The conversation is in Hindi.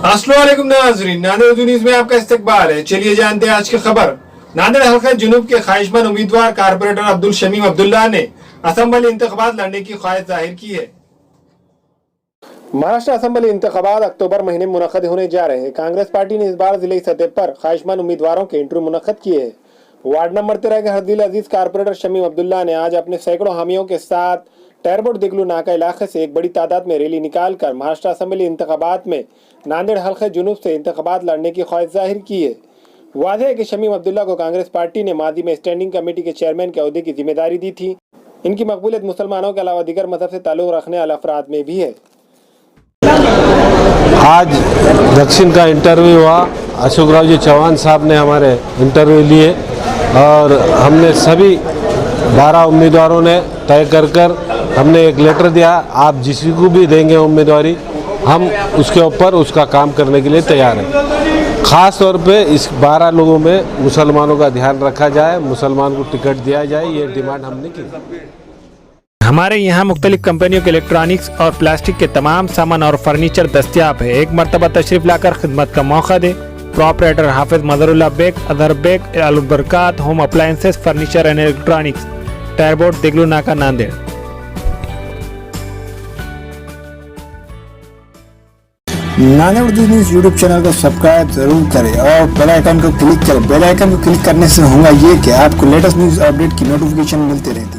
अस्सलाम वालेकुम नाज़रीन, नांदेड़ न्यूज़ में आपका इस्तकबाल है। चलिए जानते हैं आज की खबर। नांदेड़ हल्क जुनूब के ख्वाहिशमंद उम्मीदवार कारपोरेटर अब्दुल शमीम अब्दुल्लाह ने असेंबली इंतखाबात लड़ने की ख्वाहिश जाहिर की है। महाराष्ट्र असेंबली इंतखाबात अक्टूबर महीने में मुनक़द होने जा रहे हैं। कांग्रेस पार्टी ने इस बार जिले सतह पर ख्वाहिशमंद उम्मीदवारों के इंटरव्यू मुनक़द किए हैं। वार्ड नंबर 13 के हरदिल अजीज कारपोरेटर शमीम अब्दुल्ला ने आज अपने सैकड़ों हामियों के साथ टैरबोट दिगलू नाका इलाके से एक बड़ी तादाद में रैली निकालकर महाराष्ट्र असेंबली इंतखाबात में नांदेड़ हल्क जुनूब से इंतखाबात लड़ने की ख्वाहिश जाहिर की है। वाज़ेह है कि शमीम अब्दुल्ला को कांग्रेस पार्टी ने माजी में स्टैंडिंग कमेटी के चेयरमैन के अहदे की जिम्मेदारी दी थी। इनकी मकबूलियत मुसलमानों के अलावा दीगर मजहब से ताल्लुक़ रखने वाले अफराद में भी है। आज दक्षिण का इंटरव्यू हुआ। अशोकराव जी चौहान साहब ने हमारे इंटरव्यू लिए और हमने सभी 12 उम्मीदवारों ने तय कर हमने एक लेटर दिया। आप जिसी को भी देंगे उम्मीदवारी, हम उसके ऊपर उसका काम करने के लिए तैयार हैं। ख़ास तौर पे इस 12 लोगों में मुसलमानों का ध्यान रखा जाए, मुसलमान को टिकट दिया जाए, ये डिमांड हमने की। हमारे यहाँ मुख्तलिफ कंपनियों के इलेक्ट्रॉनिक्स और प्लास्टिक के तमाम सामान और फर्नीचर दस्तियाब है। एक मरतबा तशरीफ लाकर खिदमत का मौका दे। Proprietor Hafiz Mazrullah Baig, Azhar Baig, Albarkat home appliances, furniture and electronics, टैरबोट Deglur Naka, Nanded. Nanded news YouTube channel को सब्सक्राइब जरूर करें और बेल आइकन को क्लिक करें। बेल आइकन को क्लिक करने से होगा ये कि आपको लेटेस्ट न्यूज़ अपडेट की नोटिफिकेशन मिलती रहती है।